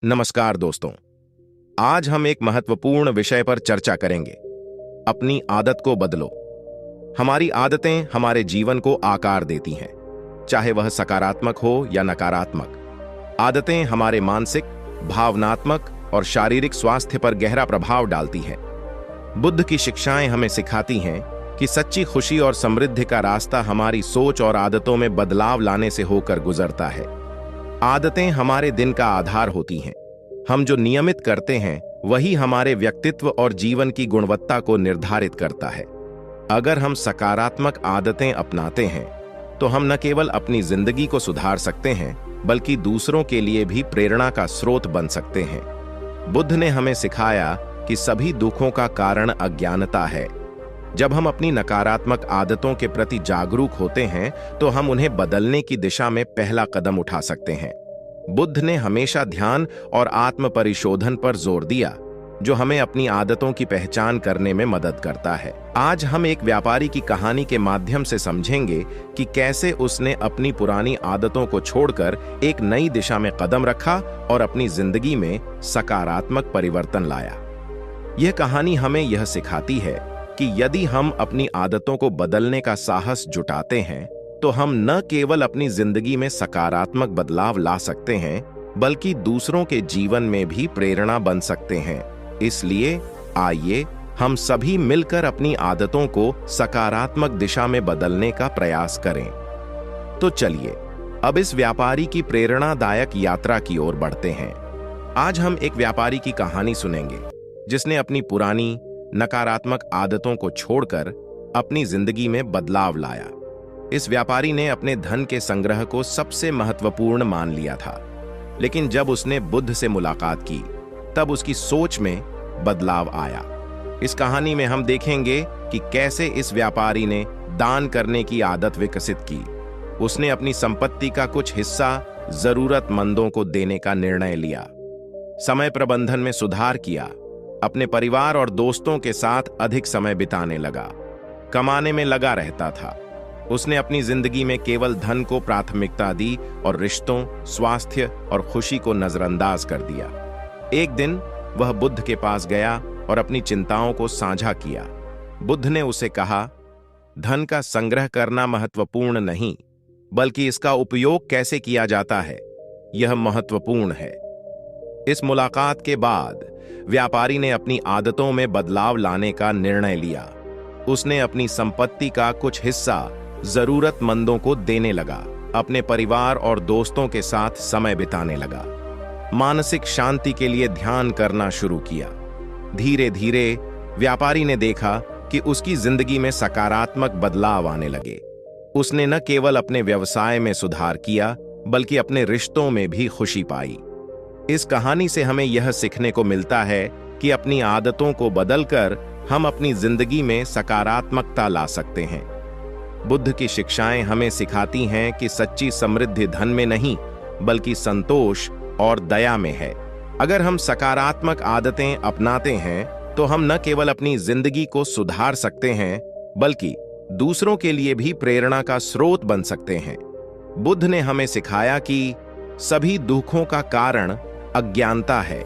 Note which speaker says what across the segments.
Speaker 1: नमस्कार दोस्तों। आज हम एक महत्वपूर्ण विषय पर चर्चा करेंगे। अपनी आदत को बदलो। हमारी आदतें हमारे जीवन को आकार देती हैं, चाहे वह सकारात्मक हो या नकारात्मक। आदतें हमारे मानसिक, भावनात्मक और शारीरिक स्वास्थ्य पर गहरा प्रभाव डालती हैं। बुद्ध की शिक्षाएं हमें सिखाती हैं कि सच्ची खुशी और समृद्धि का रास्ता हमारी सोच और आदतों में बदलाव लाने से होकर गुजरता है। आदतें हमारे दिन का आधार होती हैं। हम जो नियमित करते हैं वही हमारे व्यक्तित्व और जीवन की गुणवत्ता को निर्धारित करता है। अगर हम सकारात्मक आदतें अपनाते हैं तो हम न केवल अपनी जिंदगी को सुधार सकते हैं बल्कि दूसरों के लिए भी प्रेरणा का स्रोत बन सकते हैं। बुद्ध ने हमें सिखाया कि सभी दुखों का कारण अज्ञानता है। जब हम अपनी नकारात्मक आदतों के प्रति जागरूक होते हैं तो हम उन्हें बदलने की दिशा में पहला कदम उठा सकते हैं। बुद्ध ने हमेशा ध्यान और आत्म परिशोधन पर जोर दिया, जो हमें अपनी आदतों की पहचान करने में मदद करता है। आज हम एक व्यापारी की कहानी के माध्यम से समझेंगे कि कैसे उसने अपनी पुरानी आदतों को छोड़कर एक नई दिशा में कदम रखा और अपनी जिंदगी में सकारात्मक परिवर्तन लाया। यह कहानी हमें यह सिखाती है कि यदि हम अपनी आदतों को बदलने का साहस जुटाते हैं तो हम न केवल अपनी जिंदगी में सकारात्मक बदलाव ला सकते हैं बल्कि दूसरों के जीवन में भी प्रेरणा बन सकते हैं। इसलिए आइए हम सभी मिलकर अपनी आदतों को सकारात्मक दिशा में बदलने का प्रयास करें। तो चलिए अब इस व्यापारी की प्रेरणादायक यात्रा की ओर बढ़ते हैं। आज हम एक व्यापारी की कहानी सुनेंगे जिसने अपनी पुरानी नकारात्मक आदतों को छोड़कर अपनी जिंदगी में बदलाव लाया। इस व्यापारी ने अपने धन के संग्रह को सबसे महत्वपूर्ण मान लिया था, लेकिन जब उसने बुद्ध से मुलाकात की तब उसकी सोच में बदलाव आया। इस कहानी में हम देखेंगे कि कैसे इस व्यापारी ने दान करने की आदत विकसित की। उसने अपनी संपत्ति का कुछ हिस्सा जरूरतमंदों को देने का निर्णय लिया, समय प्रबंधन में सुधार किया, अपने परिवार और दोस्तों के साथ अधिक समय बिताने लगा, कमाने में लगा रहता था। उसने अपनी जिंदगी में केवल धन को प्राथमिकता दी और रिश्तों, स्वास्थ्य और खुशी को नजरअंदाज कर दिया। एक दिन वह बुद्ध के पास गया और अपनी चिंताओं को साझा किया। बुद्ध ने उसे कहा, धन का संग्रह करना महत्वपूर्ण नहीं, बल्कि इसका उपयोग कैसे किया जाता है, यह महत्वपूर्ण है। इस मुलाकात के बाद व्यापारी ने अपनी आदतों में बदलाव लाने का निर्णय लिया। उसने अपनी संपत्ति का कुछ हिस्सा जरूरतमंदों को देने लगा, अपने परिवार और दोस्तों के साथ समय बिताने लगा, मानसिक शांति के लिए ध्यान करना शुरू किया। धीरे धीरे व्यापारी ने देखा कि उसकी जिंदगी में सकारात्मक बदलाव आने लगे। उसने न केवल अपने व्यवसाय में सुधार किया बल्कि अपने रिश्तों में भी खुशी पाई। इस कहानी से हमें यह सीखने को मिलता है कि अपनी आदतों को बदलकर हम अपनी जिंदगी में सकारात्मकता ला सकते हैं। बुद्ध की शिक्षाएं हमें सिखाती हैं कि सच्ची समृद्धि धन में नहीं बल्कि संतोष और दया में है। अगर हम सकारात्मक आदतें अपनाते हैं तो हम न केवल अपनी जिंदगी को सुधार सकते हैं बल्कि दूसरों के लिए भी प्रेरणा का स्रोत बन सकते हैं। बुद्ध ने हमें सिखाया कि सभी दुखों का कारण अज्ञानता है।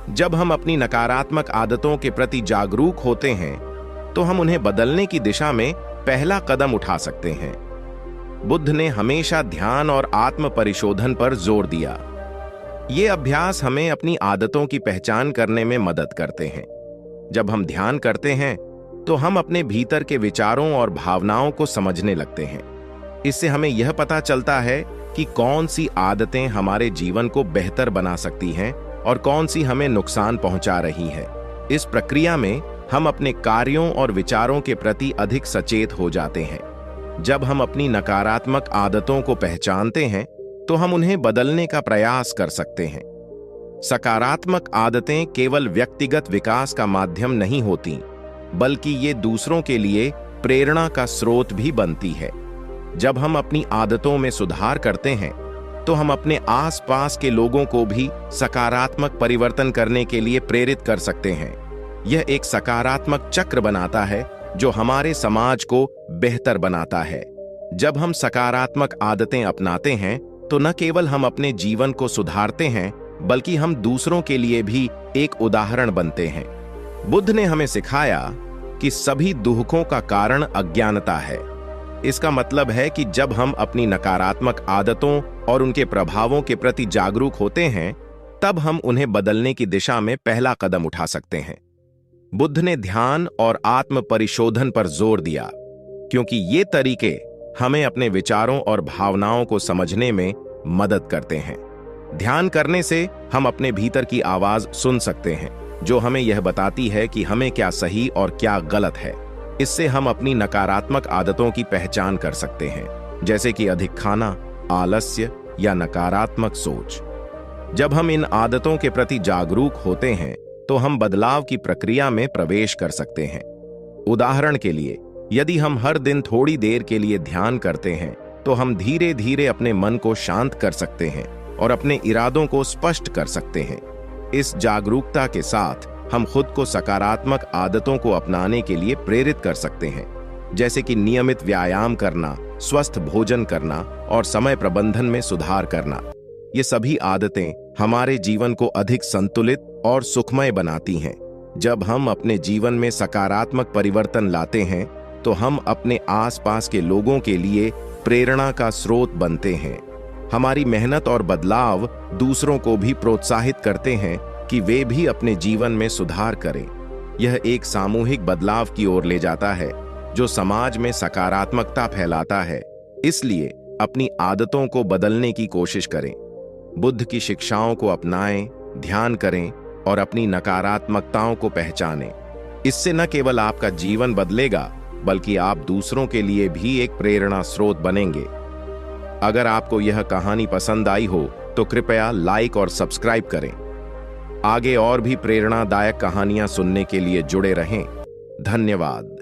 Speaker 1: जब हम अपनी नकारात्मक आदतों के प्रति जागरूक होते हैं तो हम उन्हें बदलने की दिशा में पहला कदम उठा सकते हैं। बुद्ध ने हमेशा ध्यान और आत्म परिशोधन पर जोर दिया। ये अभ्यास हमें अपनी आदतों की पहचान करने में मदद करते हैं। जब हम ध्यान करते हैं तो हम अपने भीतर के विचारों और भावनाओं को समझने लगते हैं। इससे हमें यह पता चलता है कि कौन सी आदतें हमारे जीवन को बेहतर बना सकती हैं और कौन सी हमें नुकसान पहुंचा रही है। इस प्रक्रिया में हम अपने कार्यों और विचारों के प्रति अधिक सचेत हो जाते हैं। जब हम अपनी नकारात्मक आदतों को पहचानते हैं तो हम उन्हें बदलने का प्रयास कर सकते हैं। सकारात्मक आदतें केवल व्यक्तिगत विकास का माध्यम नहीं होती, बल्कि ये दूसरों के लिए प्रेरणा का स्रोत भी बनती है। जब हम अपनी आदतों में सुधार करते हैं तो हम अपने आसपास के लोगों को भी सकारात्मक परिवर्तन करने के लिए प्रेरित कर सकते हैं। यह एक सकारात्मक चक्र बनाता है जो हमारे समाज को बेहतर बनाता है। जब हम सकारात्मक आदतें अपनाते हैं तो न केवल हम अपने जीवन को सुधारते हैं बल्कि हम दूसरों के लिए भी एक उदाहरण बनते हैं। बुद्ध ने हमें सिखाया कि सभी दुखों का कारण अज्ञानता है। इसका मतलब है कि जब हम अपनी नकारात्मक आदतों और उनके प्रभावों के प्रति जागरूक होते हैं, तब हम उन्हें बदलने की दिशा में पहला कदम उठा सकते हैं। बुद्ध ने ध्यान और आत्म परिशोधन पर जोर दिया, क्योंकि ये तरीके हमें अपने विचारों और भावनाओं को समझने में मदद करते हैं। ध्यान करने से हम अपने भीतर की आवाज सुन सकते हैं, जो हमें यह बताती है कि हमें क्या सही और क्या गलत है। इससे हम अपनी नकारात्मक आदतों की पहचान कर सकते हैं, जैसे कि अधिक खाना, आलस्य या नकारात्मक सोच। जब हम इन आदतों के प्रति जागरूक होते हैं, तो हम बदलाव की प्रक्रिया में प्रवेश कर सकते हैं। उदाहरण के लिए, यदि हम हर दिन थोड़ी देर के लिए ध्यान करते हैं, तो हम धीरे धीरे अपने मन को शांत कर सकते हैं और अपने इरादों को स्पष्ट कर सकते हैं। इस जागरूकता के साथ हम खुद को सकारात्मक आदतों को अपनाने के लिए प्रेरित कर सकते हैं, जैसे कि नियमित व्यायाम करना, स्वस्थ भोजन करना और समय प्रबंधन में सुधार करना। ये सभी आदतें हमारे जीवन को अधिक संतुलित और सुखमय बनाती हैं। जब हम अपने जीवन में सकारात्मक परिवर्तन लाते हैं, तो हम अपने आसपास के लोगों के लिए प्रेरणा का स्रोत बनते हैं। हमारी मेहनत और बदलाव दूसरों को भी प्रोत्साहित करते हैं कि वे भी अपने जीवन में सुधार करें। यह एक सामूहिक बदलाव की ओर ले जाता है, जो समाज में सकारात्मकता फैलाता है। इसलिए अपनी आदतों को बदलने की कोशिश करें, बुद्ध की शिक्षाओं को अपनाएं, ध्यान करें और अपनी नकारात्मकताओं को पहचानें। इससे न केवल आपका जीवन बदलेगा, बल्कि आप दूसरों के लिए भी एक प्रेरणा स्रोत बनेंगे। अगर आपको यह कहानी पसंद आई हो, तो कृपया लाइक और सब्सक्राइब करें। आगे और भी प्रेरणादायक कहानियां सुनने के लिए जुड़े रहें। धन्यवाद।